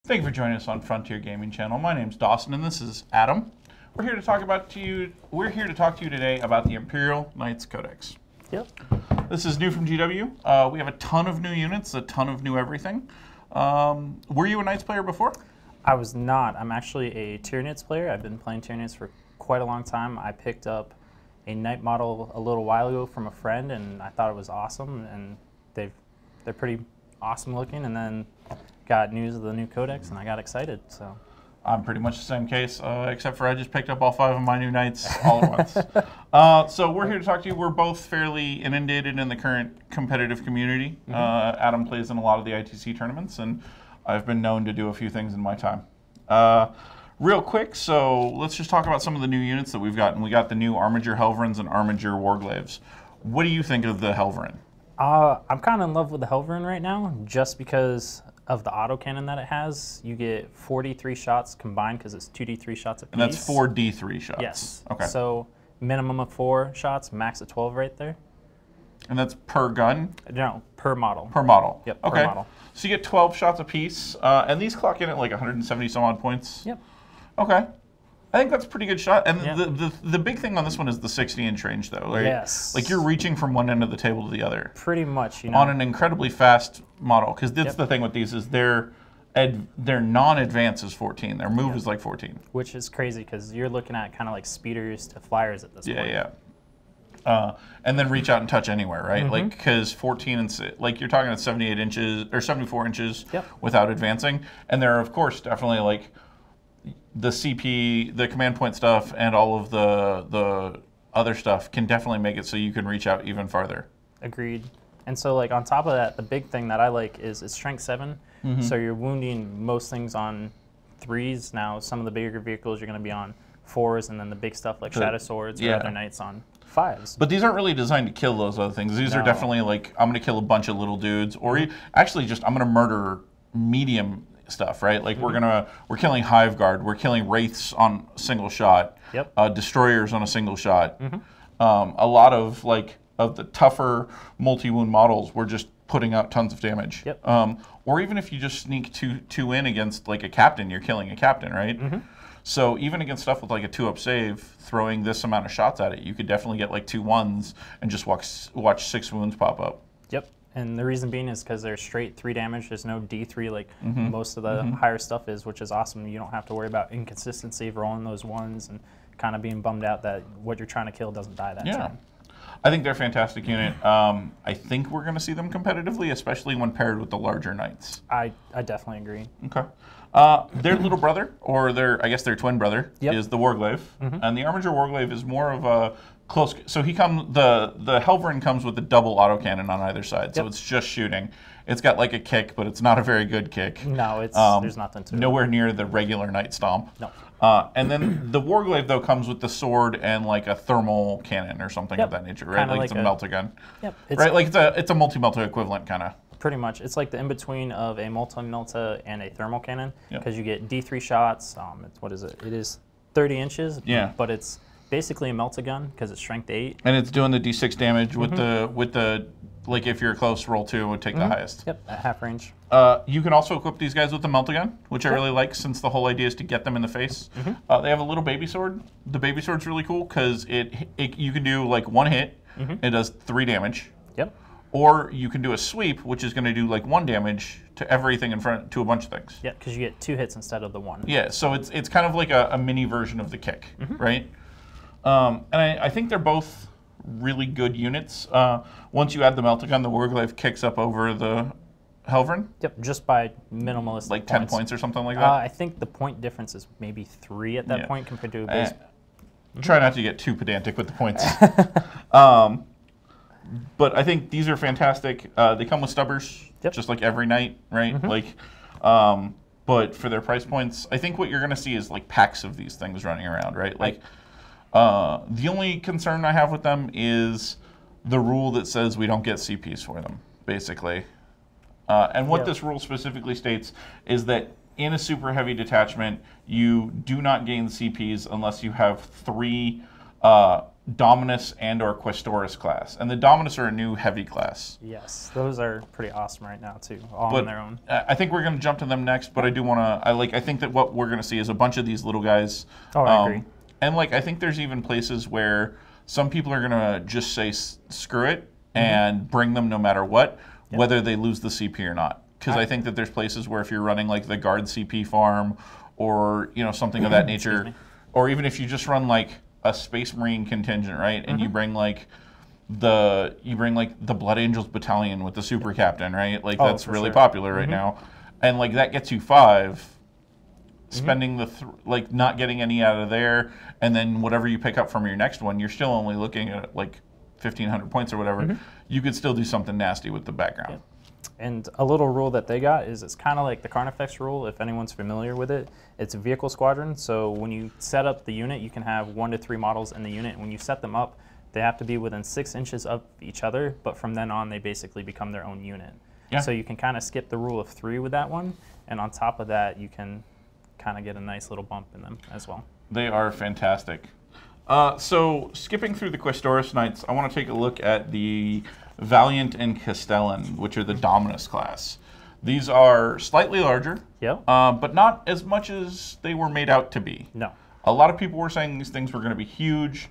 Thank you for joining us on Frontier Gaming Channel. My name's Dawson, and this is Adam. We're here to talk to you today about the Imperial Knight's Codex. Yep. This is new from GW. We have a ton of new units, a ton of new everything. Were you a Knights player before? I was not. I'm actually a Tyranids player. I've been playing Tyranids for quite a long time. I picked up a Knight model a little while ago from a friend, and I thought it was awesome. And they're pretty awesome looking. And then got news of the new Codex, and I got excited. So I'm pretty much the same case, except for I just picked up all 5 of my new Knights all at once. So we're here to talk to you. We're both fairly inundated in the current competitive community. Adam plays in a lot of the ITC tournaments, and I've been known to do a few things in my time. Real quick, so let's just talk about some of the new units that we've gotten. We got the new Armature Hellruns and Armature Warglaives. What do you think of the Hellrun? I'm kind of in love with the Hellrun right now, just because of the autocannon that it has. You get 43 shots combined because it's 2d3 shots apiece. And that's 4d3 shots? Yes. Okay. So minimum of 4 shots, max of 12 right there. And that's per gun? No, per model. Per model. Yep, okay. per model. So you get 12 shots apiece, and these clock in at like 170 some odd points? Yep. Okay. I think that's a pretty good shot. And yeah. the big thing on this one is the 60-inch range, though. Right? Yes. Like you're reaching from one end of the table to the other. Pretty much, you know. On an incredibly fast model, because that's the thing with these is their non-advance is 14. Their move is like 14. Which is crazy, because you're looking at kind of like speeders to flyers at this point. Yeah. And then reach out and touch anywhere, right? Like, because 14 and like you're talking at 78 inches or 74 inches without advancing, and there are of course definitely like the CP, the command point stuff, and all of the other stuff can definitely make it so you can reach out even farther. Agreed. And so like on top of that, the big thing that I like is it's strength 7, so you're wounding most things on 3s. Now some of the bigger vehicles you're going to be on 4s, and then the big stuff like Shadow Swords or other Knights on 5s. But these aren't really designed to kill those other things. These are definitely like, I'm going to kill a bunch of little dudes, or actually just I'm going to murder medium stuff, right? Like we're killing Hive Guard, we're killing Wraiths on a single shot, Destroyers on a single shot. A lot of of the tougher multi-wound models, we're just putting out tons of damage. Or even if you just sneak two in against like a captain, you're killing a captain, right? So even against stuff with like a 2-up save, throwing this amount of shots at it, you could definitely get like 2 1s and just watch 6 wounds pop up. Yep. And the reason being is because they're straight 3 damage. There's no D3 like most of the higher stuff is, which is awesome. You don't have to worry about inconsistency of rolling those 1s and kind of being bummed out that what you're trying to kill doesn't die that turn. I think they're a fantastic unit. I think we're going to see them competitively, especially when paired with the larger Knights. I definitely agree. Okay. Their little brother, or I guess their twin brother, is the Warglaive. And the Armature Warglaive is more of a close. So the Hellrun comes with a double autocannon on either side, so it's just shooting. It's got like a kick, but it's not a very good kick. No, there's nothing to it. Nowhere near the regular Knight Stomp. No. And then the Warglaive, though, comes with the sword and like a thermal cannon or something of that nature, right? Kinda like it's a melta gun. It's right, like it's a multi-melta equivalent, kind of. Pretty much. It's like the in-between of a multi-melta and a thermal cannon, because you get D3 shots. What is it? It is 30 inches, but it's basically a melta gun because it's strength 8. And it's doing the D6 damage with the like if you're close, roll 2 would take the highest. Yep, at half range. You can also equip these guys with the melta gun, which I really like, since the whole idea is to get them in the face. They have a little baby sword. The baby sword's really cool because you can do like 1 hit. It does 3 damage. Yep. Or you can do a sweep, which is going to do like 1 damage to everything in front, to a bunch of things. Yeah, because you get 2 hits instead of the 1. Yeah, so it's kind of like a mini version of the kick, right? And I think they're both really good units. Once you add the melta gun, the Warglaive kicks up over the Hellrun. Yep, just by minimalist like 10 points or something like that. I think the point difference is maybe 3 at that point compared to a base. Try not to get too pedantic with the points. But I think these are fantastic. They come with stubbers, just like every Knight, right? But for their price points, I think what you're going to see is like packs of these things running around, right? Like the only concern I have with them is the rule that says we don't get CPs for them, basically. And what this rule specifically states is that in a super heavy detachment, you do not gain CPs unless you have 3 Dominus and or Questoris class. And the Dominus are a new heavy class. Yes, those are pretty awesome right now too, all But on their own. I think we're going to jump to them next, but I do want to, I think that what we're going to see is a bunch of these little guys. Oh, I agree. And like, I think there's even places where some people are going to just say, screw it, and bring them no matter what, whether they lose the CP or not. Because I think that there's places where if you're running like the guard CP farm, or something of that nature, or even if you just run like a Space Marine contingent, right? And you bring like the Blood Angels battalion with the super captain, right? Like that's really popular right now, and like that gets you 5. Spending the like not getting any out of there, and then whatever you pick up from your next one, you're still only looking at like 1,500 points or whatever. You could still do something nasty with the background. And a little rule that they got is it's kind of like the Carnifex rule, if anyone's familiar with it. It's a vehicle squadron, so when you set up the unit, you can have 1 to 3 models in the unit. When you set them up, they have to be within 6 inches of each other, but from then on, they basically become their own unit. So you can kind of skip the rule of 3 with that one, and on top of that, you can kind of get a nice little bump in them as well. They are fantastic. So skipping through the Questoris Knights, I want to take a look at the Valiant and Castellan, which are the Dominus class. These are slightly larger, but not as much as they were made out to be. No. A lot of people were saying these things were going to be huge.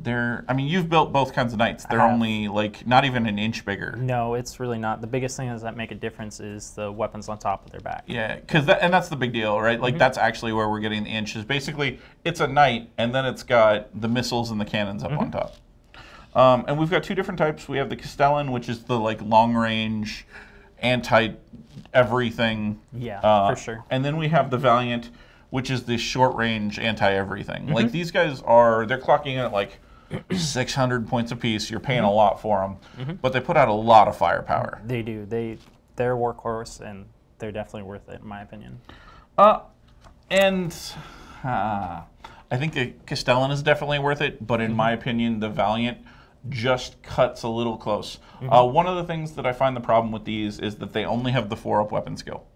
I mean, you've built both kinds of knights. They're only like not even an inch bigger. No, it's really not. The biggest thing that make a difference is the weapons on top of their back. Yeah, and that's the big deal, right? Like that's actually where we're getting the inch. Is basically it's a knight, and then it's got the missiles and the cannons up on top. And we've got 2 different types. We have the Castellan, which is the like long range, anti everything. Yeah, for sure. And then we have the Valiant, which is the short range anti everything. Like these guys they're clocking in at like 600 points apiece. You're paying a lot for them, but they put out a lot of firepower. They do. They're a workhorse, and they're definitely worth it, in my opinion. I think the Castellan is definitely worth it, but in my opinion, the Valiant just cuts a little close. One of the things that I find the problem with these is that they only have the 4-up weapon skill.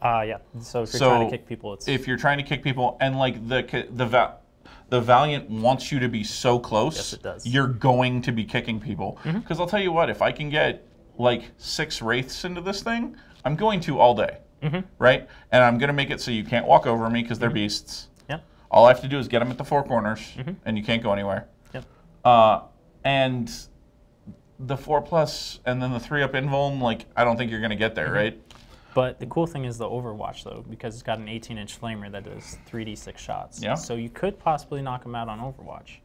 Yeah. So if you're trying to kick people, it's... If you're trying to kick people, and like the Valiant wants you to be so close, yes, it does. You're going to be kicking people. Because I'll tell you what, if I can get like 6 Wraiths into this thing, I'm going to all day, right? And I'm going to make it so you can't walk over me because they're beasts. All I have to do is get them at the 4 corners, and you can't go anywhere. And the 4+ and then the 3-up invuln, like I don't think you're going to get there, right? But the cool thing is the Overwatch, though, because it's got an 18-inch flamer that does 3d6 shots. So you could possibly knock them out on Overwatch.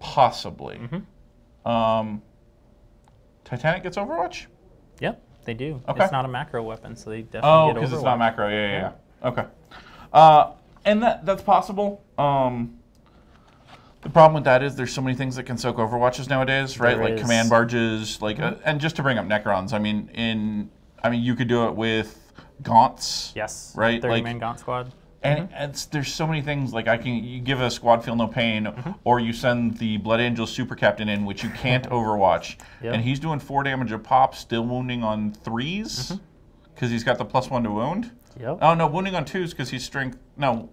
Possibly. Titanic gets Overwatch? Yep, they do. Okay. It's not a macro weapon, so they definitely get Overwatch. Oh, because it's not macro. Yeah. Okay. And that's possible. The problem with that is there's so many things that can soak Overwatches nowadays, right? Like command barges, like and just to bring up Necrons. I mean, you could do it with Gaunts. Yes. Right. 30-man Gaunt squad. And there's so many things. Like you give a squad feel no pain, or you send the Blood Angel super captain in, which you can't Overwatch, and he's doing 4 damage a pop, still wounding on 3s because he's got the +1 to wound. Oh no, wounding on 2s because he's strength. No.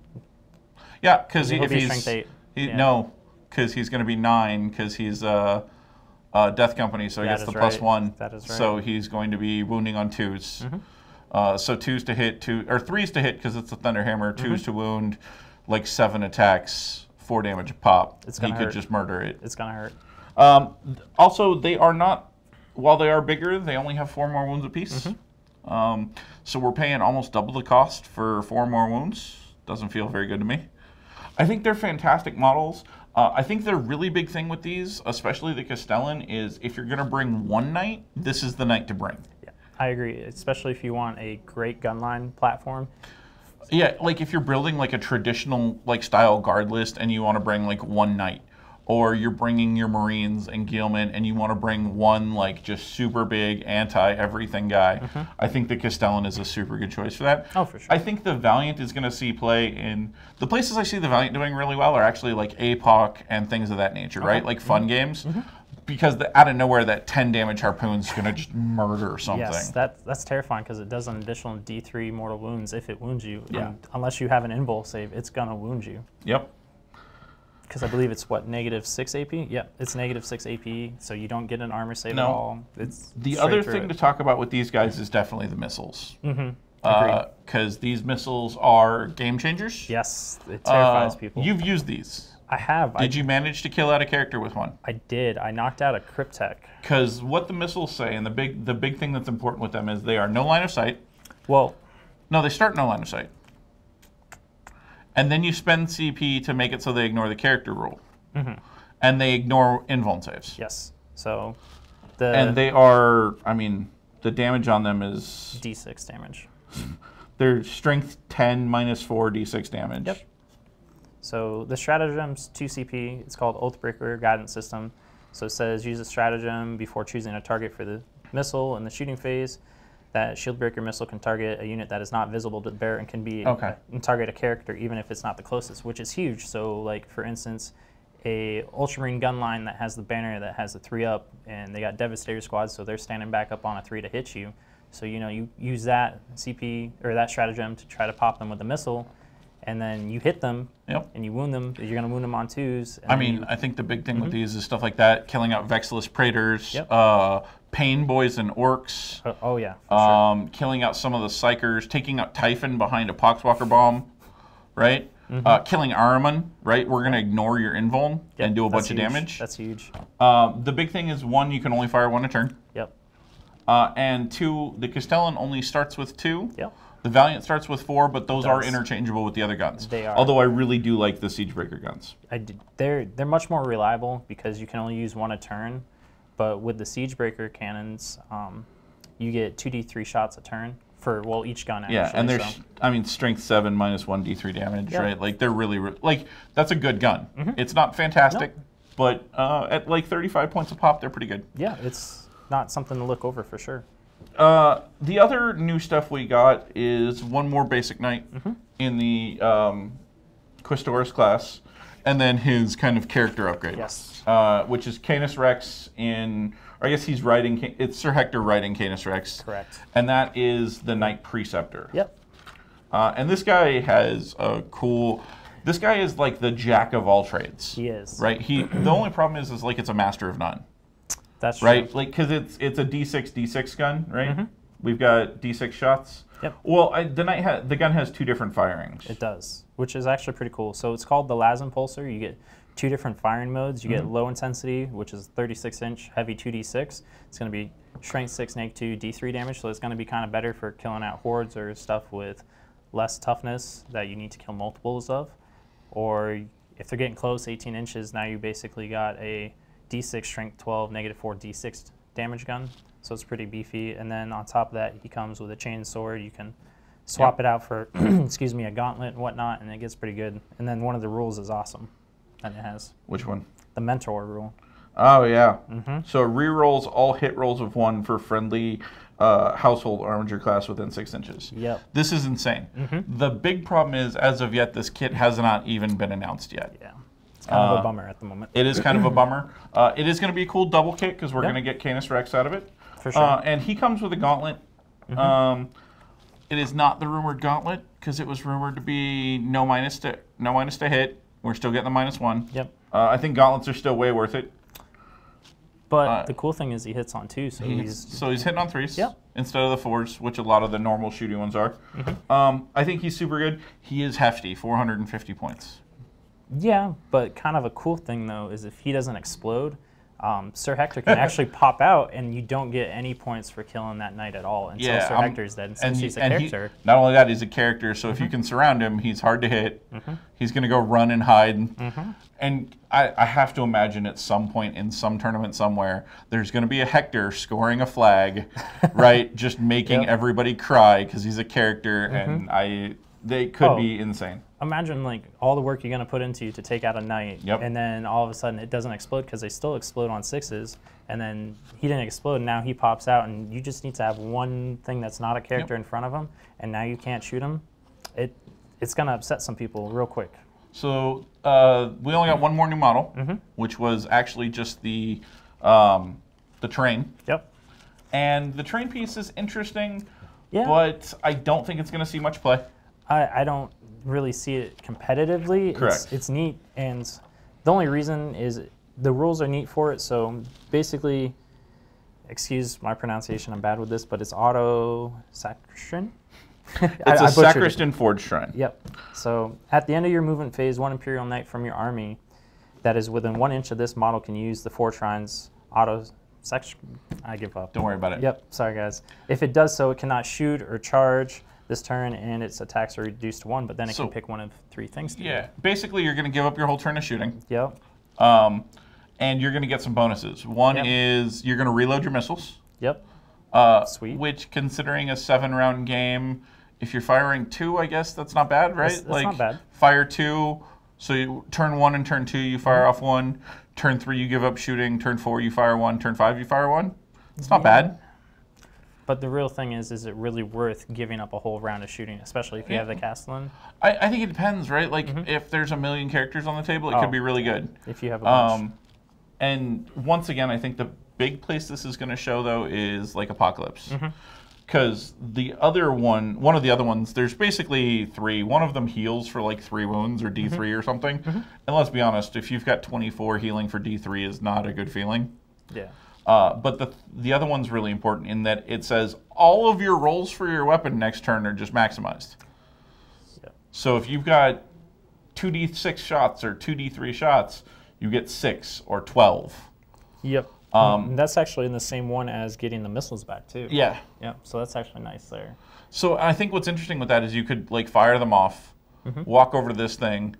Yeah, because if he's strength 8. No, because he's going to be 9 because he's Death Company, so he gets the +1. That is right. So he's going to be wounding on 2s. So 2s to hit, 3s to hit because it's a Thunderhammer, 2s to wound, like 7 attacks, 4 damage a pop. He could just murder it. It's going to hurt. Also, they are not, while they are bigger, they only have 4 more wounds apiece. So we're paying almost double the cost for 4 more wounds. Doesn't feel very good to me. I think they're fantastic models. I think the really big thing with these, especially the Castellan, is if you're going to bring one knight, this is the knight to bring. Yeah, I agree, especially if you want a great gunline platform. Yeah, like if you're building like a traditional like style guard list and you want to bring like one knight, or you're bringing your Marines and Guilliman and you want to bring one like just super big anti-everything guy, I think the Castellan is a super good choice for that. Oh, for sure. I think the Valiant is going to see play in... The places I see the Valiant doing really well are actually like APOC and things of that nature, right? Like fun games. Because out of nowhere, that 10 damage harpoon is going to just murder something. Yes, that's terrifying because it does an additional D3 mortal wounds if it wounds you. And unless you have an invul save, it's going to wound you. Yep. because I believe it's what, -6 AP? Yep, it's -6 AP, so you don't get an armor save No. at all. It's The straight other through thing it. to talk about with these guys is definitely the missiles. Agreed. Because these missiles are game changers. Yes, it terrifies people. You've used these. I have. Did you manage to kill out a character with one? I did. I knocked out a Cryptek. Because what the missiles say, and the big thing that's important with them is they are no line of sight. Well, No, they start no line of sight. And then you spend CP to make it so they ignore the character rule. And they ignore invuln saves. yes. So And they are, I mean, the damage on them is... D6 damage. They're strength 10 -4 D6 damage. Yep. So the stratagems 2 CP. It's called Oathbreaker Guidance System. So it says use a stratagem before choosing a target for the missile in the shooting phase. That Shieldbreaker missile can target a unit that is not visible to the bearer and can be and target a character even if it's not the closest, which is huge. So like for instance, a Ultramarine gun line that has the banner that has the 3-up and they got Devastator squads, so they're standing back up on a 3 to hit you. So you know you use that CP or that stratagem to try to pop them with a missile. And then you hit them, and you wound them. You're going to wound them on 2s. And I mean, I think the big thing with these is stuff like that, killing out Vexilus Praetors, Pain Boys and Orcs. Oh yeah, for sure. Killing out some of the Psychers, taking out Typhon behind a Poxwalker Bomb, right? Killing Ahriman, right? We're going to ignore your invuln and do a bunch of damage. That's huge. The big thing is, 1, you can only fire 1 a turn. Yep. And 2, the Castellan only starts with 2. Yep. The Valiant starts with 4, but those are interchangeable with the other guns. They are. Although I really do like the Siegebreaker guns. They're much more reliable because you can only use 1 a turn. But with the Siegebreaker cannons, you get 2d3 shots a turn for, well, each gun actually. Yeah, and they're, I mean, strength 7 -1 D3 damage, right? Like, they're really, like, that's a good gun. It's not fantastic, but at like 35 points a pop, they're pretty good. Yeah, it's not something to look over for sure. The other new stuff we got is 1 more basic knight in the Questoris class, and then his kind of character upgrade. Yes. Which is Canis Rex in, or I guess he's riding, it's Sir Hector riding Canis Rex. Correct. And that is the Knight Preceptor. Yep. And this guy has a cool, this guy is like the jack of all trades. He is. Right? The only problem is like it's a master of none. That's true. Right, like because it's a D6 gun, right? We've got D6 shots. Yep. Well, the gun has 2 different firings. It does, which is actually pretty cool. So it's called the Las Impulsor. You get 2 different firing modes. You get low intensity, which is 36-inch heavy 2d6. It's going to be strength 6, -2, D3 damage. So it's going to be kind of better for killing out hordes or stuff with less toughness that you need to kill multiples of. Or if they're getting close, 18 inches, now you basically got a D6 strength 12, -4 D6 damage gun, so it's pretty beefy. And then on top of that, he comes with a chain sword. You can swap it out for, excuse me, a gauntlet and whatnot, and it gets pretty good. And then one of the rules is awesome that it has. Which one? The Mentor rule. Oh yeah. So it re-rolls all hit rolls of 1 for friendly household armature class within 6 inches. Yep. This is insane. The big problem is, as of yet, this kit has not even been announced yet. Yeah. It's kind of a bummer at the moment. It is kind of a bummer. It is going to be a cool double kit because we're going to get Canis Rex out of it. For sure. And he comes with a gauntlet. It is not the rumored gauntlet because it was rumored to be no minus to hit. We're still getting the -1. Yep. I think gauntlets are still way worth it. But the cool thing is he hits on 2, so he's hitting on 3s Yep. instead of the 4s, which a lot of the normal shooting ones are. I think he's super good. He is hefty, 450 points. Yeah, but kind of a cool thing, though, is if he doesn't explode, Sir Hector can actually pop out, and you don't get any points for killing that knight at all until Sir Hector's dead. And since he's a character. Not only that, he's a character, so if you can surround him, he's hard to hit. He's going to go run and hide. And I have to imagine at some point in some tournament somewhere, there's going to be a Hector scoring a flag, right? Just making everybody cry because he's a character, and they could be insane. Imagine like all the work you're going to put into to take out a knight, and then all of a sudden it doesn't explode because they still explode on 6s, and then he didn't explode, and now he pops out, and you just need to have one thing that's not a character in front of him, and now you can't shoot him. It's going to upset some people real quick. So we only got 1 more new model, which was actually just the terrain. Yep. And the terrain piece is interesting, Yeah. but I don't think it's going to see much play. I don't really see it competitively. Correct. It's neat, and The only reason is the rules are neat for it. So basically, excuse my pronunciation, I'm bad with this, but it's auto sacristan. It's a sacristan forge shrine. Yep. So at the end of your movement phase, one Imperial Knight from your army that is within 1 inch of this model can use the forge shrine's auto I give up. Don't worry about it. Yep. Sorry, guys. If it does so, it cannot shoot or charge this turn, and its attacks are reduced to 1, but then it can pick one of 3 things to do. Basically, you're going to give up your whole turn of shooting. Yep. And you're going to get some bonuses. One is you're going to reload your missiles. Yep. Sweet. Which, considering a 7-round game, if you're firing 2, I guess that's not bad, right? That's not bad. Fire 2, so you, turn 1 and turn 2, you fire off 1. Turn 3, you give up shooting. Turn 4, you fire 1. Turn 5, you fire 1. It's not bad. But the real thing is it really worth giving up a whole round of shooting, especially if you have the Castellan? I think it depends, right? Like, if there's a million characters on the table, it could be really good. If you have a bunch. And once again, I think the big place this is going to show, though, is, like, Apocalypse. Because the other one of the other ones, there's basically 3. One of them heals for, like, 3 wounds or D3 or something. And let's be honest, if you've got 24, healing for D3 is not a good feeling. Yeah. But the other one's really important in that it says all of your rolls for your weapon next turn are just maximized. Yep. So if you've got 2d6 shots or 2d3 shots, you get 6 or 12. Yep. And that's actually in the same one as getting the missiles back, too. Yeah. Yep. So that's actually nice there. So I think what's interesting with that is you could, like, fire them off, walk over to this thing,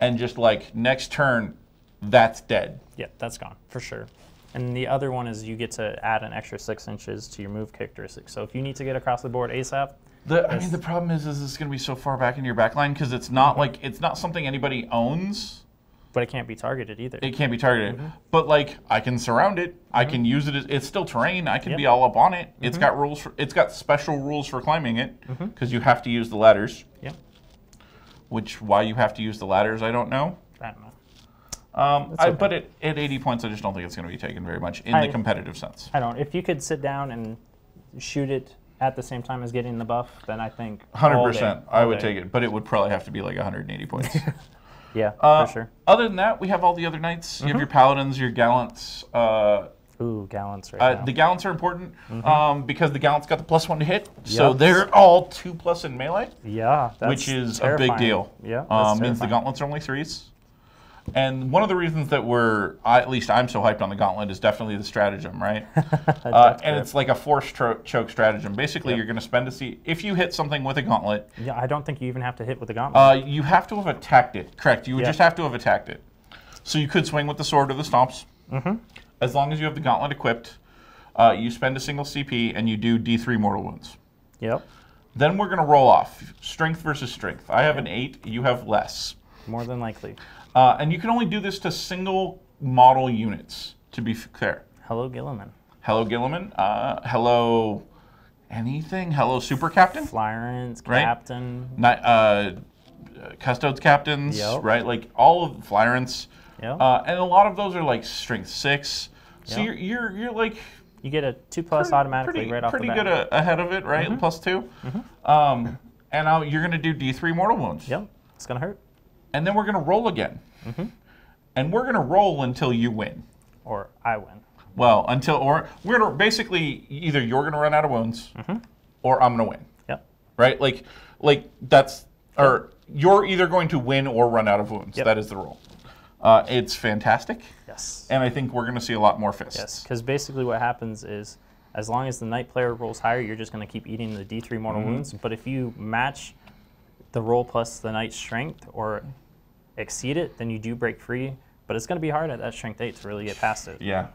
and just, like, next turn, that's dead. Yeah, that's gone, for sure. And the other one is you get to add an extra 6 inches to your move characteristic. So if you need to get across the board ASAP. I mean, the problem is it's going to be so far back into your backline because it's not like it's not something anybody owns. But it can't be targeted either. It can't be targeted. But like, I can surround it. I can use it as it's still terrain. I can be all up on it. It's got rules. It's got special rules for climbing it because you have to use the ladders. Yep. Which why you have to use the ladders, I don't know. I don't know. But at 80 points, I just don't think it's going to be taken very much in the competitive sense. I don't. If you could sit down and shoot it at the same time as getting the buff, then I think 100%. I would take it, but it would probably have to be like 180 points. Yeah, for sure. Other than that, we have all the other knights. You have your paladins, your gallants. Ooh, gallants right now. The gallants are important because the gallants got the +1 to hit, so they're all 2+ in melee. Yeah, that's which is terrifying. a big deal. Yeah, means the gauntlets are only 3s. And one of the reasons that at least I'm so hyped on the gauntlet is definitely the stratagem, right? And it's like a force choke stratagem. Basically, you're going to spend if you hit something with a gauntlet. Yeah, I don't think you even have to hit with the gauntlet. You have to have attacked it. Correct. You would just have to have attacked it. So you could swing with the sword or the stomps. As long as you have the gauntlet equipped, you spend a single CP and you do D3 mortal wounds. Yep. Then we're going to roll off. Strength versus strength. I have an 8. You have less. More than likely. And you can only do this to single model units, to be fair. Hello, Gilliman. Hello, Gilliman. Hello, anything. Hello, Super Captain. Flyrants, right? Captain. Custodes Captains, right? Like all of the Flyrants. Yep. And a lot of those are like Strength 6. So you're like... You get a 2+ automatically right off the bat. Pretty good ahead of it, right? +2. And now you're going to do D3 mortal wounds. Yep. It's going to hurt. And then we're going to roll again. And we're going to roll until you win. Or I win. Well, we're going to basically either you're going to run out of wounds or I'm going to win. Yep. Right? Like that's, or you're either going to win or run out of wounds. Yep. That is the rule. It's fantastic. Yes. And I think we're going to see a lot more fists. Yes, because basically what happens is as long as the knight player rolls higher, you're just going to keep eating the D3 mortal wounds. But if you match the roll plus the knight's strength or exceed it, then you do break free. But it's going to be hard at that strength 8 to really get past it. Yeah.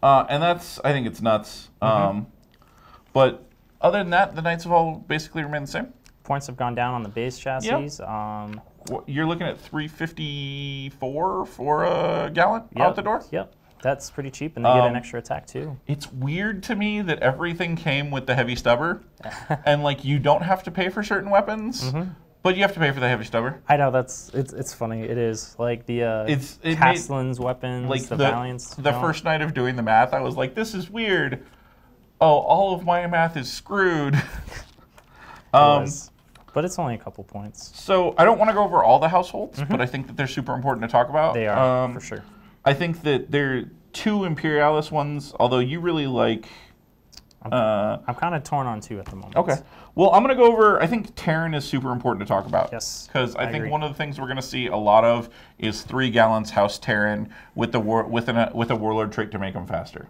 And I think it's nuts. But other than that, the knights have all basically remained the same. Points have gone down on the base chassis. Yep. You're looking at 354 for a gallant out the door? Yep. That's pretty cheap, and they get an extra attack too. It's weird to me that everything came with the heavy stubber, and like you don't have to pay for certain weapons, but you have to pay for the heavy stubber. I know it's funny. It is like the Castellan's weapons, like the Valiants. The first night of doing the math, I was like, "This is weird." Oh, all of my math is screwed. But but it's only a couple points. So I don't want to go over all the households, but I think that they're super important to talk about. They are, for sure. I think that there are 2 Imperialis ones, although you really like... I'm kind of torn on 2 at the moment. Okay. Well, I'm going to go over, I think Taran is super important to talk about. Yes, Because I think agree. one of the things we're going to see a lot of is 3 Gallants House Taran with a Warlord trait to make them faster.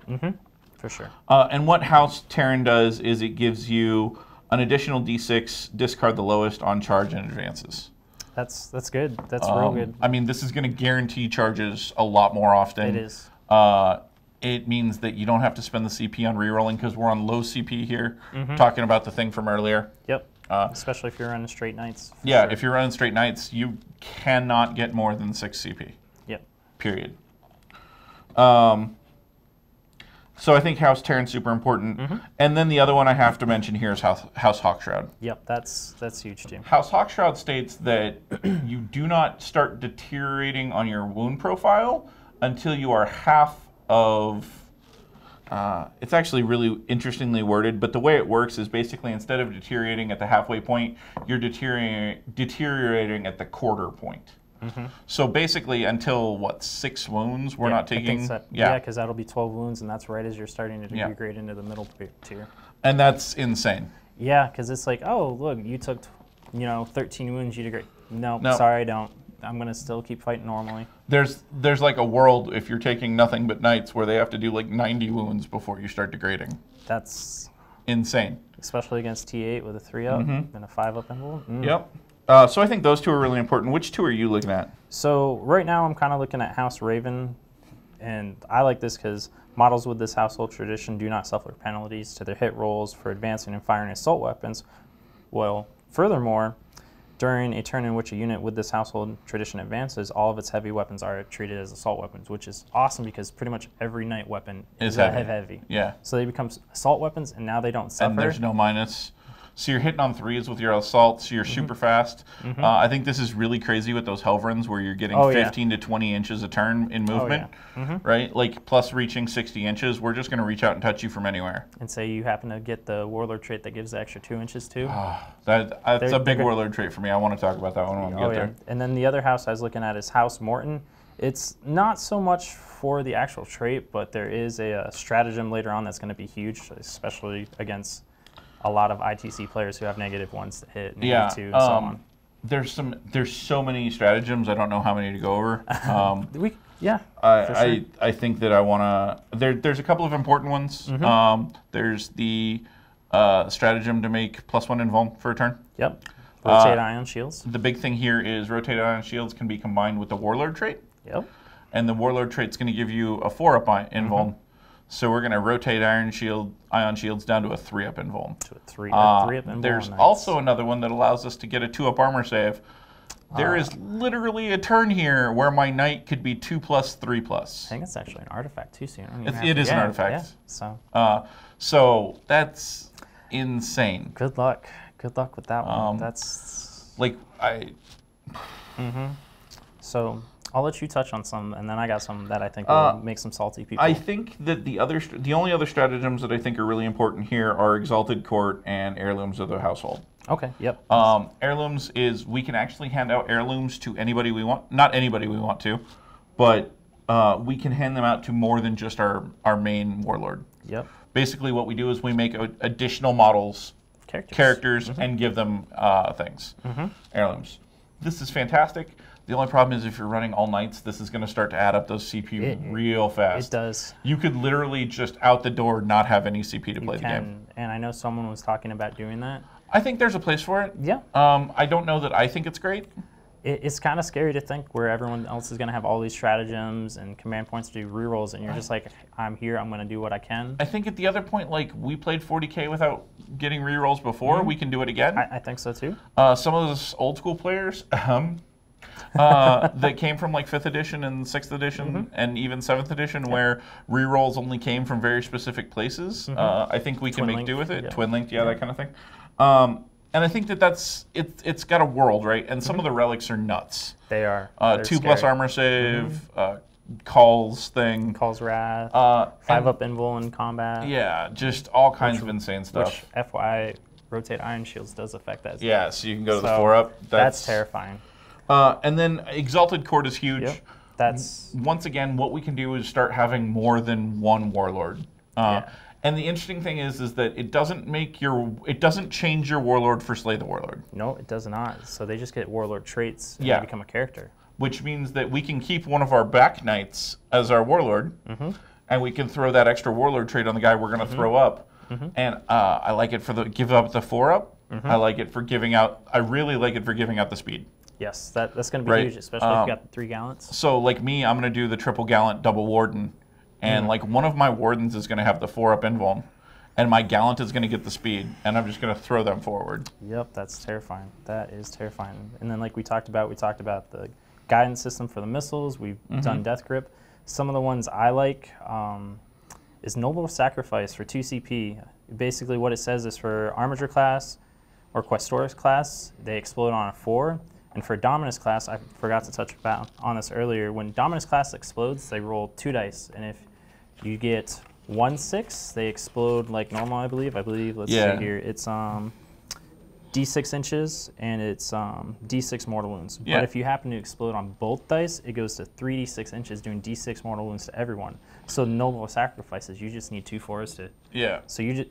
For sure. And what House Taran does is it gives you an additional d6, discard the lowest on charge and advances. That's good. That's real good. I mean, this is going to guarantee charges a lot more often. It is. It means that you don't have to spend the CP on rerolling because we're on low CP here, talking about the thing from earlier. Yep. Especially if you're running straight knights. Yeah, sure. if you're running straight knights, you cannot get more than 6 CP. Yep. Period. So I think House Taran's super important. And then the other one I have to mention here is House Hawkshroud. Yep, that's huge too. House Hawkshroud states that you do not start deteriorating on your wound profile until you are half of... it's actually really interestingly worded, but the way it works is basically instead of deteriorating at the halfway point, you're deteriorating at the quarter point. So basically until, what, 6 wounds we're not taking? Yeah, because that'll be 12 wounds, and that's right as you're starting to degrade into the middle tier. And that's insane. Yeah, because it's like, oh, look, you took, 13 wounds, you degrade. No, No. sorry, I don't. I'm going to still keep fighting normally. There's like a world, if you're taking nothing but knights, where they have to do like 90 wounds before you start degrading. That's insane. Especially against T8 with a 3-up and a 5-up envelope. Yep. So I think those 2 are really important. Which 2 are you looking at? So right now I'm kind of looking at House Raven, and I like this because models with this household tradition do not suffer penalties to their hit rolls for advancing and firing assault weapons. Well, furthermore, during a turn in which a unit with this household tradition advances, all of its heavy weapons are treated as assault weapons, which is awesome because pretty much every knight weapon is heavy. Yeah. So they become assault weapons, and now they don't suffer. And there's no minus. So you're hitting on 3s with your assaults, you're super fast. I think this is really crazy with those Hellruns where you're getting 15 to 20 inches a turn in movement, right? Like plus reaching 60 inches, we're just going to reach out and touch you from anywhere. And say you happen to get the Warlord trait that gives the extra 2 inches too. That's a big Warlord trait for me. I want to talk about that one when we get there. And then the other house I was looking at is House Morton. It's not so much for the actual trait, but there is a stratagem later on that's going to be huge, especially against a lot of ITC players who have -1s to hit, -2, and so on. There's so many stratagems. I don't know how many to go over. I think that I want to. There's a couple of important ones. There's the stratagem to make +1 invuln for a turn. Yep. Rotate ion shields. The big thing here is rotate ion shields can be combined with the Warlord trait. Yep. And the Warlord trait's going to give you a 4-up invuln. So we're going to rotate ion shields down to a 3-up invuln. To a 3-up invuln. There's also another one that allows us to get a 2-up armor save. There is literally a turn here where my knight could be 2+, 3+. I think it's actually an artifact too, so you don't even it is an artifact. Yeah, so that's insane. Good luck. Good luck with that one. That's like So I'll let you touch on some, and then I got some that I think will make some salty people. I think that the only other stratagems that I think are really important here are Exalted Court and Heirlooms of the household. Okay, yep. Heirlooms is we can actually hand out heirlooms to anybody we want. Not anybody we want to, but we can hand them out to more than just our main warlord. Yep. Basically what we do is we make additional models, characters and give them things, heirlooms. This is fantastic. The only problem is if you're running all knights, this is going to start to add up those CP real fast. It does. You could literally just out the door not have any CP to play the game. And I know someone was talking about doing that. I think there's a place for it. Yeah. I don't know that I think it's great. It's kind of scary to think where everyone else is going to have all these stratagems and command points to do rerolls, and you're just like, I'm here, I'm going to do what I can. I think at the other point, like, we played 40K without getting rerolls before. We can do it again. I think so too. Some of those old school players that came from like 5th edition and 6th edition and even 7th edition where rerolls only came from very specific places. I think we can make do with it. Twin linked, that kind of thing. And I think that it's got a world, right? And some of the relics are nuts. They are. 2+ armor save, calls thing. Calls wrath, 5-up invul in combat. Yeah, just all kinds of insane stuff. Which, FYI, rotate Iron Shields does affect that. Yeah, so you can go to the 4-up. That's terrifying. And then Exalted Court is huge. Yep. That's once again, what we can do is start having more than one Warlord. And the interesting thing is that it doesn't change your Warlord for Slay the Warlord. No, it does not. So they just get Warlord Traits and they become a character. Which means that we can keep one of our back knights as our Warlord, and we can throw that extra Warlord trait on the guy we're going to throw up. And I like it for the give up the 4-up. I like it for giving out. I really like it for giving out the speed. Yes, that's going to be huge, especially if you got the 3 Gallants. So like me, I'm going to do the triple Gallant double Warden. And like one of my Wardens is going to have the 4-up invuln, and my Gallant is going to get the speed, and I'm just going to throw them forward. Yep, that's terrifying. That is terrifying. And then like we talked about the guidance system for the missiles. We've done Death Grip. Some of the ones I like is Noble Sacrifice for 2 CP. Basically what it says is for Armature class or Questoris class, they explode on a 4. And for Dominus class, I forgot to touch on this earlier. When Dominus class explodes, they roll 2 dice, and if you get 1/6, they explode like normal, I believe. Let's see here. It's D6 inches, and it's D6 mortal wounds. But if you happen to explode on both dice, it goes to 3d6 inches, doing D6 mortal wounds to everyone. So Noble Sacrifices, you just need 2 4s to. Yeah. So you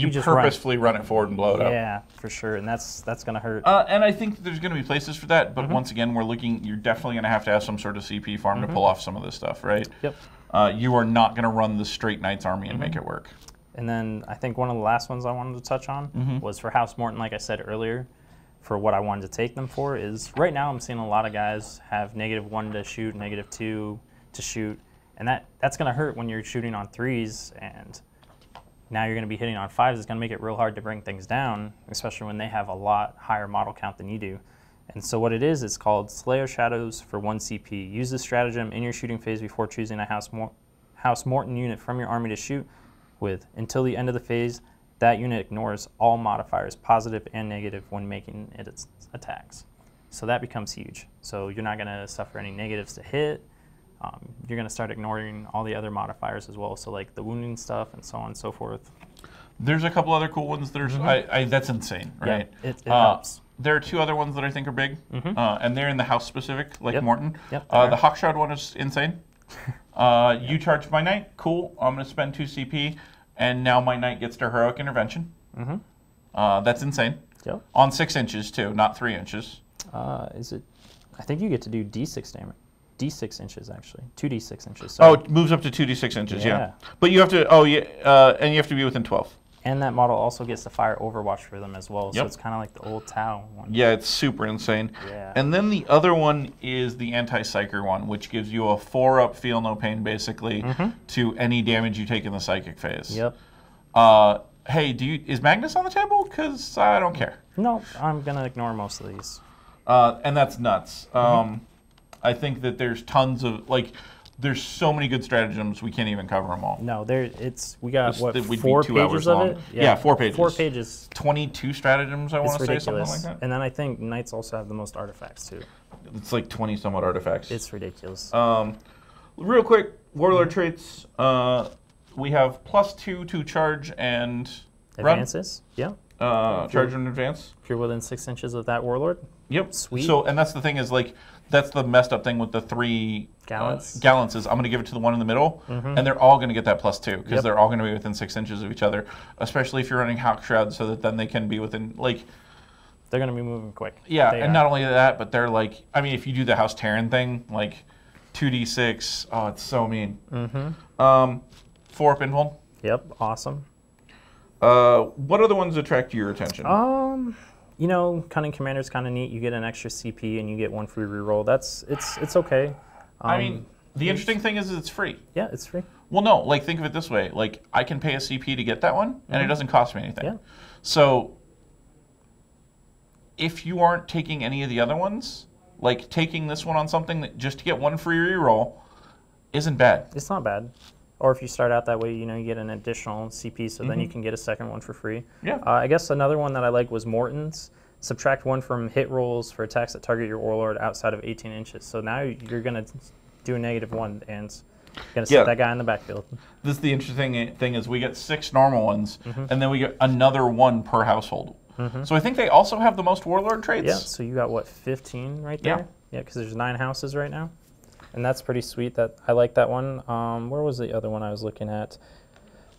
just purposefully run it forward and blow it up. Yeah, for sure, and that's gonna hurt. And I think there's going to be places for that, but once again, you're definitely going to have some sort of CP farm to pull off some of this stuff, right? Yep. You are not going to run the straight Knights army and make it work. And then I think one of the last ones I wanted to touch on was for House Morton, like I said earlier, for what I wanted to take them for is right now I'm seeing a lot of guys have -1 to shoot, -2 to shoot, and that's going to hurt when you're shooting on 3s, and now you're going to be hitting on 5s. It's going to make it real hard to bring things down, especially when they have a lot higher model count than you do. And so what it is, it's called Slayer Shadows for 1 CP. Use this stratagem in your shooting phase before choosing a House Morton unit from your army to shoot with. Until the end of the phase, that unit ignores all modifiers, positive and negative, when making its attacks. So that becomes huge. So you're not going to suffer any negatives to hit. You're going to start ignoring all the other modifiers as well, so like the wounding stuff and so on and so forth. There's a couple other cool ones that are, that's insane, right? Yeah, it helps. There are 2 other ones that I think are big, and they're in the house specific, like Morton. Yep, the Hawkshroud one is insane. You charge my knight, cool, I'm going to spend 2 CP, and now my knight gets to Heroic Intervention. That's insane. Yep. On 6 inches too, not 3 inches. Is it? I think you get to do D6 damage. D6 inches actually, 2d6 inches. So. Oh, it moves up to 2d6 inches, yeah. But you have to, and you have to be within 12. And that model also gets to fire Overwatch for them as well, so it's kind of like the old Tau one. Yeah, it's super insane. Yeah. And then the other one is the Anti-Psyker one, which gives you a 4-up Feel No Pain, basically, to any damage you take in the Psychic phase. Yep. Hey, is Magnus on the table? Because I don't care. No, I'm going to ignore most of these. And that's nuts. I think that there's tons of, there's so many good stratagems, we can't even cover them all. No, we got, what, we'd 4 be 2 pages hours of long. it? Yeah, 4 pages. 4 pages. 22 stratagems, I want to say, something like that. And then I think Knights also have the most artifacts, too. It's like 20-somewhat artifacts. It's ridiculous. Real quick, Warlord Traits. We have +2 to charge and Advances? Run. Yeah. Charge and advance. If you're within 6 inches of that Warlord? Yep. Sweet. So, and that's the thing is, that's the messed up thing with the 3 Gallants is I'm going to give it to the one in the middle, and they're all going to get that +2 because they're all going to be within 6 inches of each other, especially if you're running Hawkshroud, so that then they can be within, they're going to be moving quick. Yeah, and not only that, but they're if you do the House Taran thing, 2d6, oh, it's so mean. 4-up invuln. Yep, awesome. What other ones attract your attention? You know, Cunning Commander's kind of neat. You get an extra CP and you get 1 free reroll. It's okay. I mean, the interesting thing is it's free. Yeah, it's free. Well, no, think of it this way. I can pay a CP to get that one, and it doesn't cost me anything. Yeah. So, if you aren't taking any of the other ones, taking this one on something that just to get 1 free reroll isn't bad. It's not bad. Or if you start out that way, you get an additional CP, so then you can get a second one for free. Yeah. I guess another one that I like was Morton's. Subtract 1 from hit rolls for attacks that target your Warlord outside of 18 inches. So now you're going to do a -1, and Gotta set that guy in the backfield. This is the interesting thing is we get 6 normal ones, and then we get another 1 per household. So I think they also have the most Warlord traits. Yeah, so you got, what, 15 right there? Yeah, because there's 9 houses right now. And that's pretty sweet. I like that one. Where was the other one I was looking at?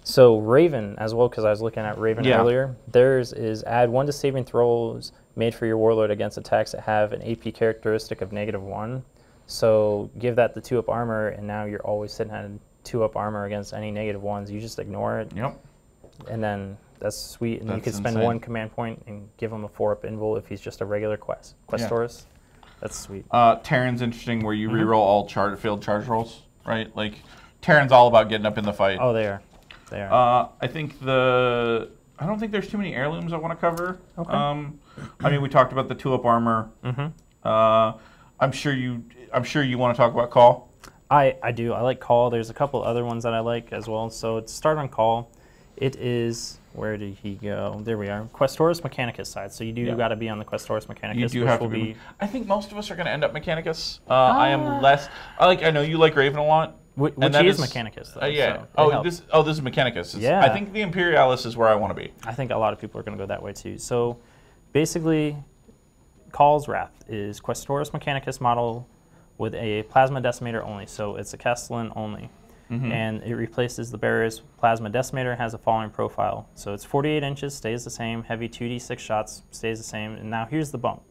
So Raven as well, because I was looking at Raven earlier. Theirs is add 1 to saving throws made for your Warlord against attacks that have an AP characteristic of -1. So give that the 2-up armor, and now you're always sitting at 2-up armor against any -1s. You just ignore it. Yep. And then that's sweet. And you can spend 1 command point and give him a 4-up invul if he's just a regular Questoris. That's sweet. Taran's interesting, where you reroll all failed charge rolls, right? Like, Taran's all about getting up in the fight. Oh, they are. They are. I don't think there's too many heirlooms I want to cover. Okay. I mean, we talked about the 2-up armor. I'm sure you want to talk about Call. I do. I like Call. There's a couple other ones that I like as well. So to start on Call, it is, where did he go? There we are. Questoris Mechanicus side. So you do got to be on the Questoris Mechanicus. You do have to be. I think most of us are going to end up Mechanicus. I am less. I know you like Raven a lot. Which he is Mechanicus, though. Yeah. So this is Mechanicus. Yeah. I think the Imperialis is where I want to be. I think a lot of people are going to go that way too. So basically, Call's Wrath is Questoris Mechanicus model with a Plasma Decimator only. So it's a Castellan only. And it replaces the Barrier's Plasma Decimator, has a following profile. So it's 48 inches, stays the same. Heavy 2d6 shots, stays the same. And now here's the bump.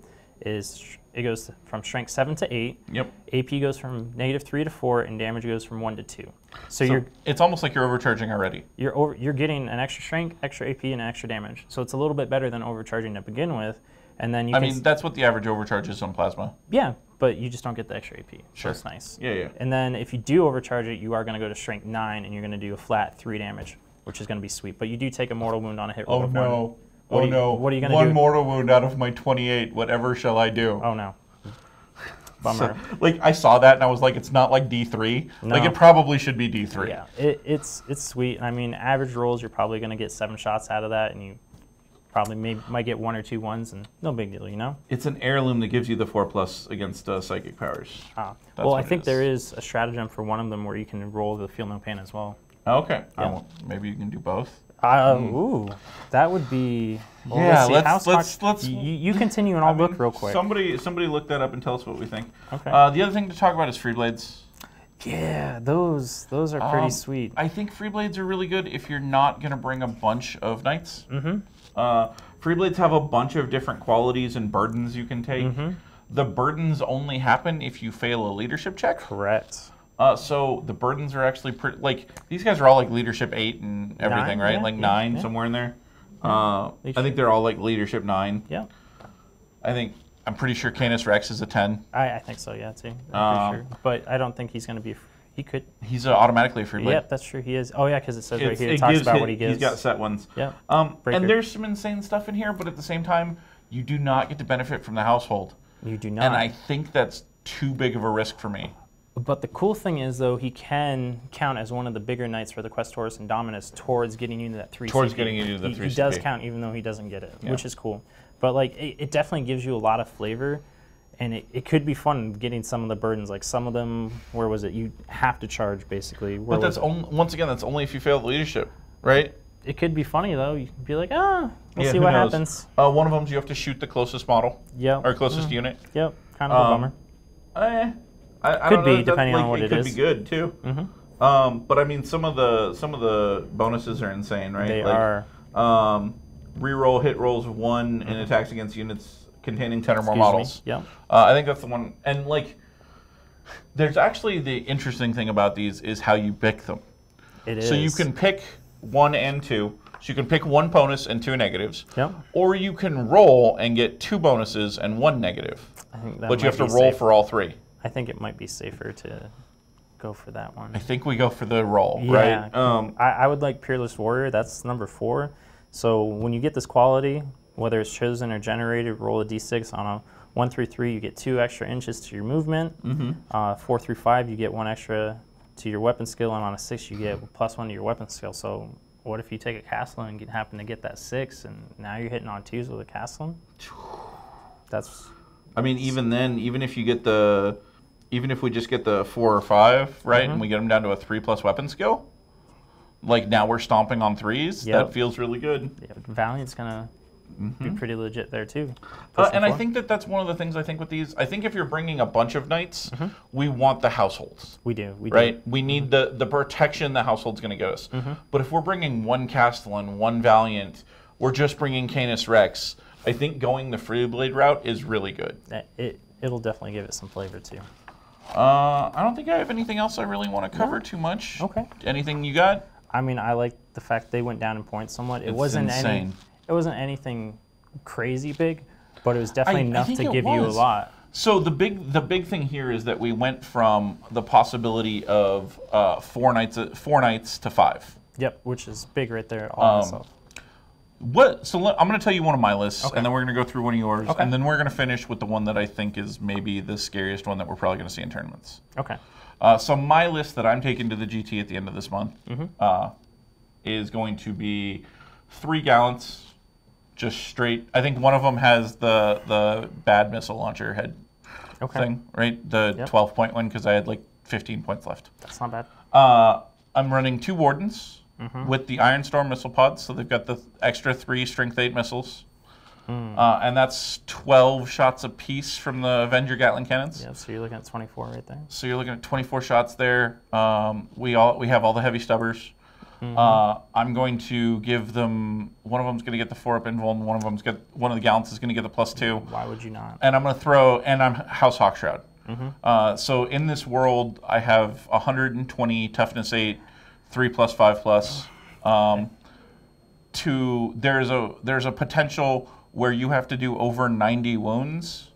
It goes from strength 7 to 8. Yep. AP goes from -3 to 4, and damage goes from 1 to 2. So it's almost like you're overcharging already. You're getting an extra strength, extra AP, and extra damage. So it's a little bit better than overcharging to begin with. And then I mean, that's what the average overcharge is on plasma. Yeah, but you just don't get the extra AP. Sure. So it's nice. Yeah. And then if you do overcharge it, you are going to go to strength 9, and you're going to do a flat 3 damage, which is going to be sweet. But you do take a mortal wound on a hit roll. Oh no. What are you going to do? 1 mortal wound out of my 28. Whatever shall I do? Oh no. Bummer. So, like, I saw that and I was like, it's not like D3. No. Like, it probably should be D3. Yeah, it's sweet. I mean, average rolls, you're probably going to get 7 shots out of that, and you probably might get 1 or 2 ones, and no big deal, you know? It's an heirloom that gives you the 4+ against psychic powers. Well, I think there is a stratagem for one of them where you can roll the Feel No Pain as well. Okay. Yeah. Maybe you can do both. Ooh, that would be. Well, yeah, let's you continue and I'll look real quick. Somebody look that up and tell us what we think. Okay. The other thing to talk about is free blades. Yeah, those are pretty sweet. I think free blades are really good if you're not going to bring a bunch of knights. Free blades have a bunch of different qualities and burdens you can take. The burdens only happen if you fail a leadership check. Correct. So the burdens are actually pretty, like, these guys are all like leadership 8 and everything, 9, right? Yeah, like 9 somewhere in there. I think they're all like leadership 9. Yeah. I'm pretty sure Canis Rex is a 10. I think so, yeah, too. I'm pretty sure. But I don't think he's going to be. He could. He's automatically a free blade. Yep, that's true. He is. Oh yeah, because it says right here. It talks about what he gives. He's got set ones. Yeah. And there's some insane stuff in here, but at the same time, you do not get to benefit from the household. You do not. And I think that's too big of a risk for me. But the cool thing is, though, he can count as one of the bigger knights for the Questoris and Dominus towards getting you to that 3 CP. Towards getting you to the 3 CP. He does count, even though he doesn't get it, which is cool. But like, it definitely gives you a lot of flavor, and it could be fun getting some of the burdens. Like some of them, where was it? You have to charge, basically. But that's once again, that's only if you fail the leadership, right? It could be funny, though. You could be like, we'll see what happens. One of them is you have to shoot the closest model. Yep. Or closest unit. Yep. Kind of a bummer. I could don't be, know, depending on what it is. It could be good too. But I mean, some of the bonuses are insane, right? They are. Reroll hit rolls of 1 in attacks against units containing 10 or more models. Yeah. I think that's the one. And like, there's actually the interesting thing about these is how you pick them. It is. So you can pick 1 and 2. So you can pick 1 bonus and 2 negatives. Yep. Or you can roll and get 2 bonuses and 1 negative. I think that but you have to roll for all 3. I think it might be safer to go for that one. I think we go for the roll, yeah, right? I would like Peerless Warrior. That's number 4. So when you get this quality, whether it's chosen or generated, roll a d6 on a 1 through 3, you get 2 extra inches to your movement. 4 through 5, you get 1 extra to your weapon skill, and on a 6, you get +1 to your weapon skill. So what if you take a Castellan and happen to get that 6, and now you're hitting on 2s with a Castellan? That's. I mean, even then, even if you get the even if we just get the 4 or 5, right, and we get them down to a 3+ weapon skill, like now we're stomping on 3s. Yep. That feels really good. Yeah, Valiant's gonna be pretty legit there too. And I think that's one of the things I think with these. I think if you're bringing a bunch of knights, we want the households. We do. Right? We need the protection the household's going to get us. But if we're bringing one Castellan, one Valiant, we're just bringing Canis Rex, I think going the Free Blade route is really good. It'll definitely give it some flavor too. I don't think I have anything else I really want to cover too much. Okay. Anything you got? I mean, I like the fact they went down in points somewhat. It wasn't insane. It wasn't anything crazy big, but it was definitely enough to give you a lot. So the big thing here is that we went from the possibility of 4 knights to 5. Yep, which is big right there all itself. I'm going to tell you one of my lists, and then we're going to go through one of yours, and then we're going to finish with the one that I think is maybe the scariest one that we're probably going to see in tournaments. Okay. So my list that I'm taking to the GT at the end of this month is going to be 3 Gallants, just straight. I think one of them has the bad missile launcher head thing, right? The 12-point one, because I had like 15 points left. That's not bad. I'm running 2 Wardens with the Iron Storm missile pods, so they've got the extra 3 Strength 8 missiles. And that's 12 shots apiece from the Avenger Gatling cannons. Yeah, so you're looking at 24 right there. So you're looking at 24 shots there. We have all the heavy stubbers. I'm going to give them. One of them's going to get the 4-up invul, and one of the Gallants is going to get the +2. Why would you not? And I'm going to throw. And I'm House Hawkshroud. So in this world, I have 120 toughness 8, 3+, 5+. There's a potential where you have to do over 90 wounds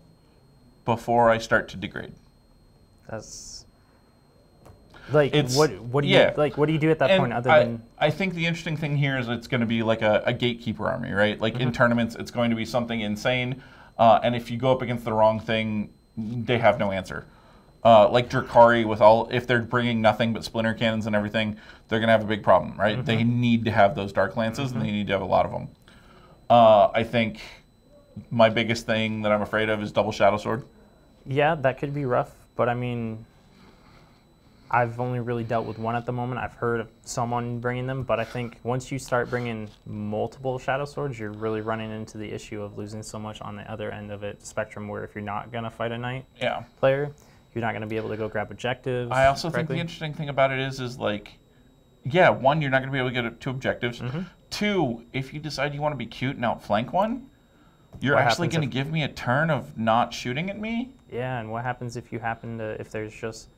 before I start to degrade. That's like what do you do at that point other than? I think the interesting thing here is it's going to be like a gatekeeper army, right? Like in tournaments, it's going to be something insane, and if you go up against the wrong thing, they have no answer. Like Drakari, if they're bringing nothing but splinter cannons and everything, they're going to have a big problem, right? They need to have those dark lances, and they need to have a lot of them. I think my biggest thing that I'm afraid of is double Shadow Sword. Yeah, that could be rough, but I mean, I've only really dealt with one at the moment. I've heard of someone bringing them, but I think once you start bringing multiple Shadow Swords, you're really running into the issue of losing so much on the other end of it spectrum, where if you're not going to fight a Knight player, you're not going to be able to go grab objectives. I also think the interesting thing about it is like, yeah, 1, you're not going to be able to get 2 objectives. 2, if you decide you want to be cute and outflank one, you're actually going to give me a turn of not shooting at me? Yeah, and what happens if if there's just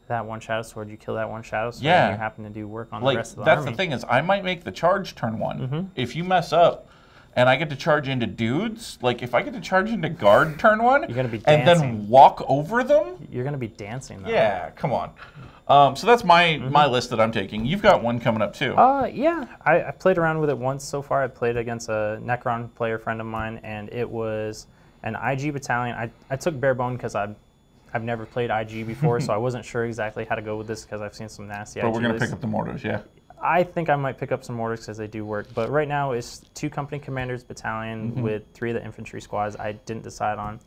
that one Shadow Sword, you kill that one Shadow Sword, and you happen to do work on the rest of the army? That's the thing is, I might make the charge turn 1. If you mess up, and I get to charge into dudes, like if I get to charge into guard turn 1, you're gonna be dancing. And then walk over them? You're going to be dancing, though. Yeah, come on. So that's my list that I'm taking. You've got one coming up too. Yeah, I played around with it once so far. I played against a Necron player friend of mine, and it was an IG battalion. I took bare bone because I've never played IG before, so I wasn't sure exactly how to go with this because I've seen some nasty IG. But we're going to pick up the mortars, yeah. I think I might pick up some mortars because they do work. But right now it's 2 company commanders battalion with 3 of the infantry squads. I didn't decide on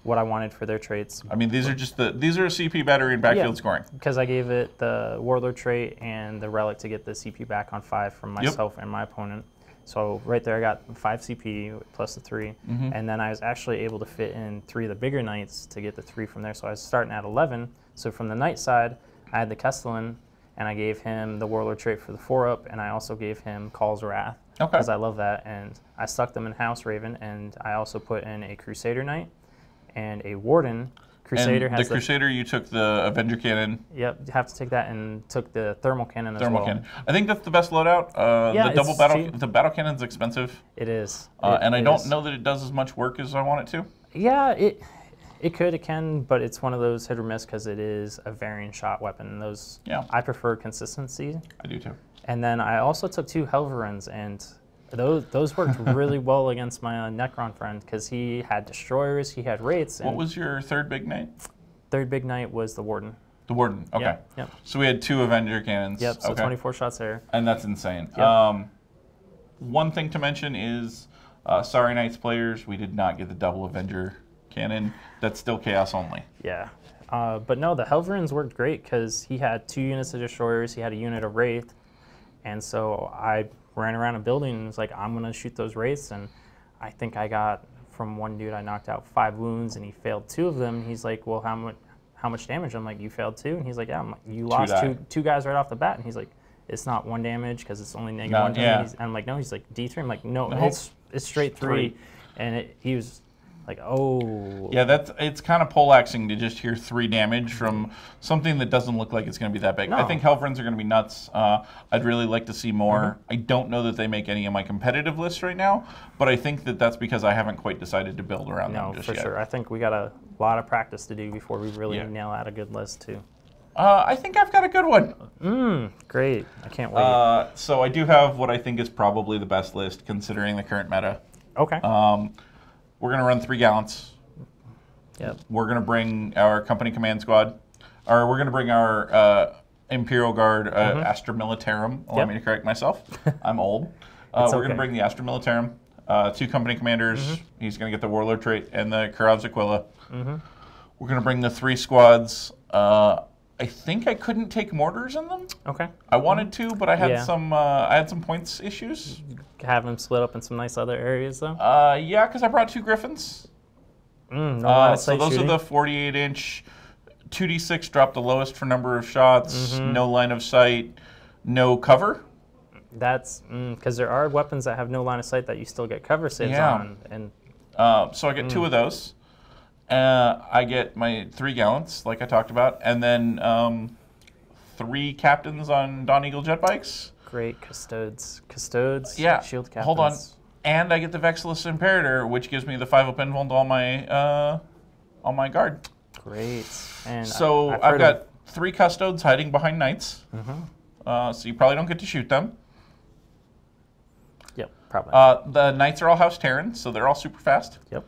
what I wanted for their traits. I mean, these are a CP battery and backfield scoring. Because I gave it the Warlord trait and the relic to get the CP back on 5 from myself and my opponent. So right there I got 5 CP plus the 3. And then I was actually able to fit in 3 of the bigger knights to get the 3 from there. So I was starting at 11. So from the knight side, I had the Castellan, and I gave him the Warlord trait for the 4-up, and I also gave him Call's Wrath. Because I love that. And I stuck them in House Raven, and I also put in a Crusader Knight and a Warden. Crusader and has the Crusader, you took the Avenger Cannon. Yep, you have to take that, and took the Thermal Cannon as well. Cannon. I think that's the best loadout. The Battle Cannon's expensive. It is. And I don't know that it does as much work as I want it to. Yeah, it can, but it's one of those hit or miss because it is a varying shot weapon. And those, I prefer consistency. I do too. And then I also took 2 Hellruns, and those worked really well against my Necron friend because he had destroyers, he had wraiths. What was your 3rd big knight? 3rd big knight was the Warden. The Warden, okay. Yep. So we had 2 Avenger Cannons. Yep, so 24 shots there. And that's insane. Yep. One thing to mention is, sorry Knights players, we did not get the double Avenger cannon that's still chaos only. Yeah. But no, the Hellruns worked great because he had 2 units of destroyers, he had a unit of wraith, and so I ran around a building and was like, I'm gonna shoot those wraiths, and I think I got from one dude I knocked out 5 wounds and he failed 2 of them. He's like, well, how much damage? I'm like, you failed 2, and he's like, yeah. I'm like, you lost two guys right off the bat, and he's like, it's not 1 damage because it's only -1 damage. Yeah. And I'm like, no. He's like, D3. I'm like, no, Nope. it's straight 3, and he was like, oh. Yeah, it's kind of poleaxing to just hear 3 damage from something that doesn't look like it's going to be that big. No. I think Hellruns are going to be nuts. I'd really like to see more. I don't know that they make any of my competitive lists right now, but I think that that's because I haven't quite decided to build around them just yet. No, for sure. I think we got a lot of practice to do before we really nail out a good list, too. I think I've got a good one. Great. I can't wait. So I do have what I think is probably the best list considering the current meta. Okay. We're going to run 3 Gallants. Yep. We're going to bring our company command squad. Or we're going to bring our Imperial Guard Astra Militarum. Allow me to correct myself. I'm old. We're going to bring the Astra Militarum. 2 company commanders. He's going to get the Warlord Trait and the Karav's Aquila. We're going to bring the 3 squads. I think I couldn't take mortars in them. Okay. I wanted to, but I had some points issues. Have them split up in some nice other areas, though. Yeah, because I brought 2 Griffins. No line of so sight those shooting. are the 48-inch, 2d6 drop the lowest for number of shots, no line of sight, no cover. That's because there are weapons that have no line of sight that you still get cover saves on. And so I get 2 of those. I get my 3 Gallants, like I talked about, and then 3 captains on Dawn Eagle jet bikes. Great custodes, yeah. Shield captains. Hold on, and I get the Vexillus Imperator, which gives me the 5 up invuln on my guard. Great. And so I've got 3 custodes hiding behind knights. So you probably don't get to shoot them. Yep, probably. The knights are all House Taran, so they're all super fast. Yep.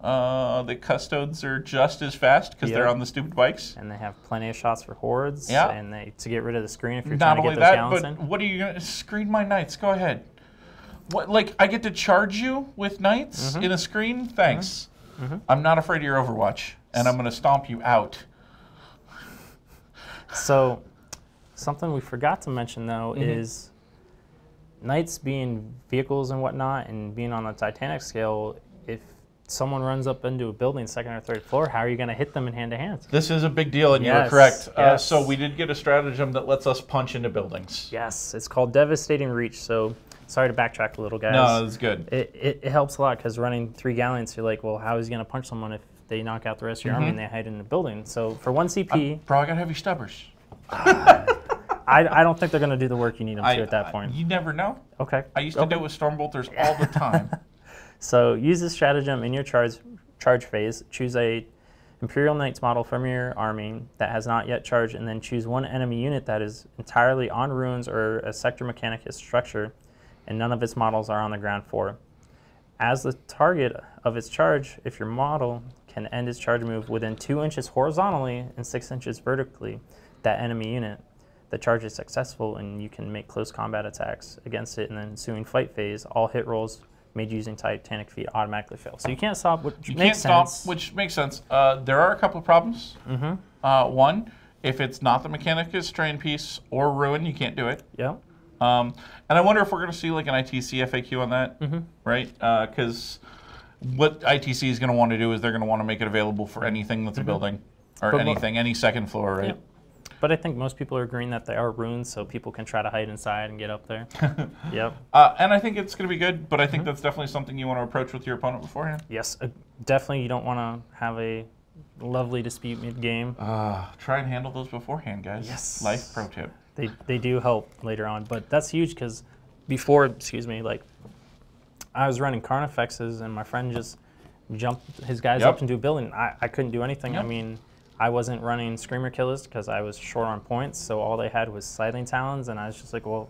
The custodes are just as fast because they're on the stupid bikes. And they have plenty of shots for hordes. Yeah. And to get rid of the screen if you're Not trying to only get those that, gallants but in. what are you going to screen my knights? Go ahead. What, like, I get to charge you with knights in a screen? Thanks. I'm not afraid of your Overwatch, and I'm going to stomp you out. So, something we forgot to mention, though, is knights being vehicles and whatnot and being on the Titanic scale, if someone runs up into a building, 2nd or 3rd floor, how are you going to hit them in hand-to-hand? This is a big deal, and you're correct. So we did get a stratagem that lets us punch into buildings. Yes, it's called Devastating Reach. So, sorry to backtrack a little, guys. No, that's good. It helps a lot because running 3 Gallants, you're like, well, how is he going to punch someone if they knock out the rest of your army and they hide in the building? So, for 1 CP... Bro, I got heavy stubbers. I don't think they're going to do the work you need them to at that point. You never know. Okay. I used to do it with Stormbolters all the time. So use this stratagem in your charge phase. Choose a Imperial Knights model from your army that has not yet charged, and then choose 1 enemy unit that is entirely on ruins or a sector mechanicus structure, and none of its models are on the ground floor. As the target of its charge, if your model can end its charge move within 2 inches horizontally and 6 inches vertically, that enemy unit, the charge is successful, and you can make close combat attacks against it in the ensuing fight phase. All hit rolls made using Titanic feat automatically fail. So you can't stop, which makes sense. Which makes sense. There are a couple of problems. One, if it's not the Mechanicus strain piece or Ruin, you can't do it. Yeah. And I wonder if we're going to see like an ITC FAQ on that, right? Because what ITC is going to want to do is they're going to want to make it available for anything that's a building or anything, any 2nd floor, right? Yeah. But I think most people are agreeing that they are runes, so people can try to hide inside and get up there. Yep. And I think it's going to be good, but I think that's definitely something you want to approach with your opponent beforehand. Yes, definitely you don't want to have a lovely dispute mid-game. Try and handle those beforehand, guys. Yes. Life pro tip. They do help later on, but that's huge because before, like, I was running Carnifexes and my friend just jumped his guys up into a building. I couldn't do anything. I mean, I wasn't running Screamer Killers because I was short on points, so all they had was Scything Talons, and I was just like, well,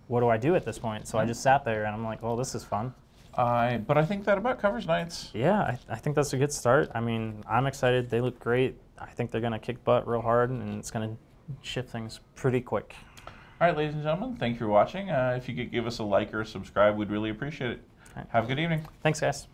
what do I do at this point? So I just sat there, and I'm like, well, this is fun. But I think that about covers Knights. Yeah, I think that's a good start. I mean, I'm excited. They look great. I think they're going to kick butt real hard, and it's going to shift things pretty quick. All right, ladies and gentlemen, thank you for watching. If you could give us a like or a subscribe, we'd really appreciate it. Have a good evening. Thanks, guys.